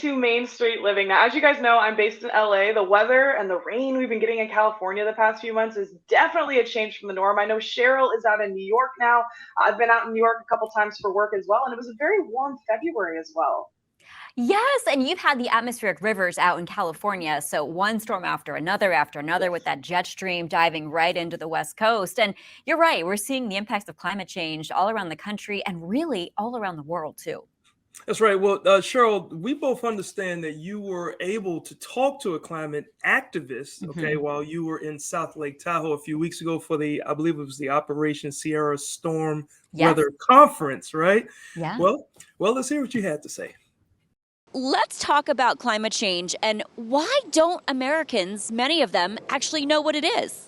into Main Street living. Now, as you guys know, I'm based in LA. The weather and the rain we've been getting in California the past few months is definitely a change from the norm. I know Cheryl is out in New York now. I've been out in New York a couple times for work as well, and it was a very warm February as well. Yes, and you've had the atmospheric rivers out in California. So one storm after another with that jet stream diving right into the West Coast. And you're right, we're seeing the impacts of climate change all around the country and really all around the world, too. That's right. Well, Cheryl, we both understand that you were able to talk to a climate activist, okay, while you were in South Lake Tahoe a few weeks ago for I believe it was the Operation Sierra Storm Yes. Weather Conference, right? Yeah. Well, let's hear what you had to say. Let's talk about climate change and why don't Americans, many of them, actually know what it is?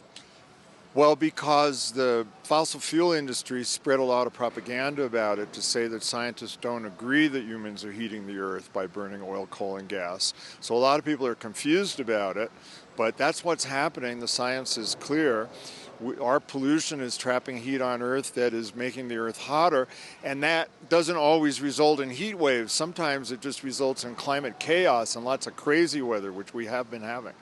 Well, because the fossil fuel industry spread a lot of propaganda about it to say that scientists don't agree that humans are heating the earth by burning oil, coal, and gas. So a lot of people are confused about it, but that's what's happening. The science is clear. Our pollution is trapping heat on Earth that is making the Earth hotter, and that doesn't always result in heat waves. Sometimes it just results in climate chaos and lots of crazy weather, which we have been having.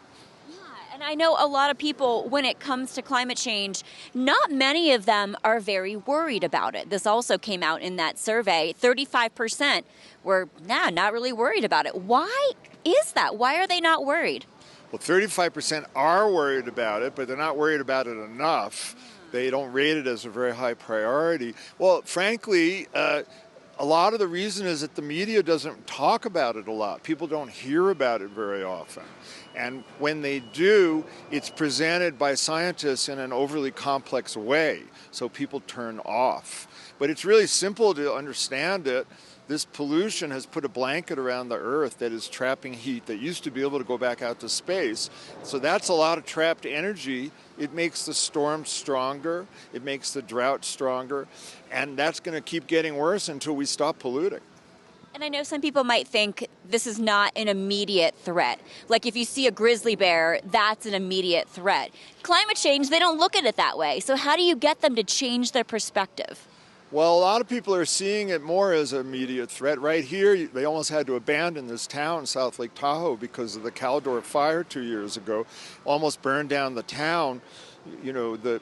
And I know a lot of people, when it comes to climate change, not many of them are very worried about it. This also came out in that survey. 35% were not really worried about it. Why is that? Why are they not worried? Well, 35% are worried about it, but they're not worried about it enough. They don't rate it as a very high priority. Well, frankly, a lot of the reason is that the media doesn't talk about it a lot. People don't hear about it very often. And when they do, it's presented by scientists in an overly complex way, so people turn off. But it's really simple to understand it. This pollution has put a blanket around the Earth that is trapping heat that used to be able to go back out to space. So that's a lot of trapped energy. It makes the storms stronger, it makes the drought stronger, and that's going to keep getting worse until we stop polluting. And I know some people might think this is not an immediate threat. Like if you see a grizzly bear, that's an immediate threat. Climate change, they don't look at it that way. So how do you get them to change their perspective? Well, a lot of people are seeing it more as an immediate threat. Right here, they almost had to abandon this town, South Lake Tahoe, because of the Caldor fire 2 years ago. Almost burned down the town. You know, the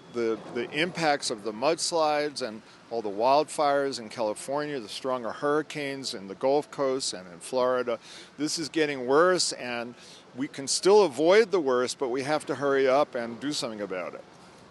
impacts of the mudslides and all the wildfires in California, the stronger hurricanes in the Gulf Coast and in Florida. This is getting worse, and we can still avoid the worst, but we have to hurry up and do something about it.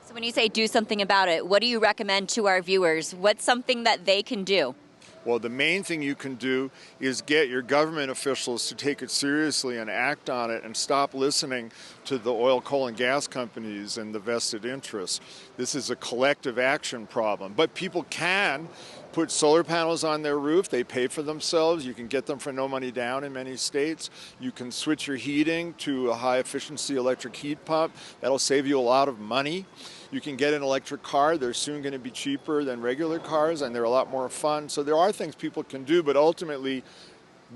So when you say do something about it, what do you recommend to our viewers? What's something that they can do? Well, the main thing you can do is get your government officials to take it seriously and act on it and stop listening to the oil, coal, and gas companies and the vested interests. This is a collective action problem. But people can put solar panels on their roof. They pay for themselves. You can get them for no money down in many states. You can switch your heating to a high-efficiency electric heat pump. That'll save you a lot of money. You can get an electric car. They're soon going to be cheaper than regular cars, and they're a lot more fun. So there are things people can do, but ultimately,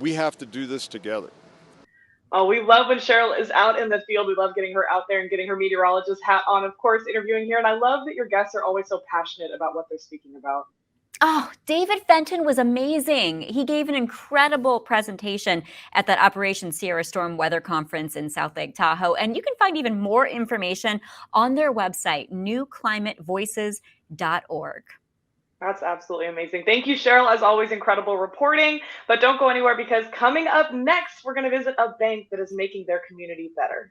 we have to do this together. Oh, we love when Cheryl is out in the field. We love getting her out there and getting her meteorologist hat on, of course, interviewing here. And I love that your guests are always so passionate about what they're speaking about. Oh, David Fenton was amazing. He gave an incredible presentation at that Operation Sierra Storm Weather Conference in South Lake Tahoe. And you can find even more information on their website, newclimatevoices.org. That's absolutely amazing. Thank you, Cheryl. As always, incredible reporting. But don't go anywhere, because coming up next, we're going to visit a bank that is making their community better.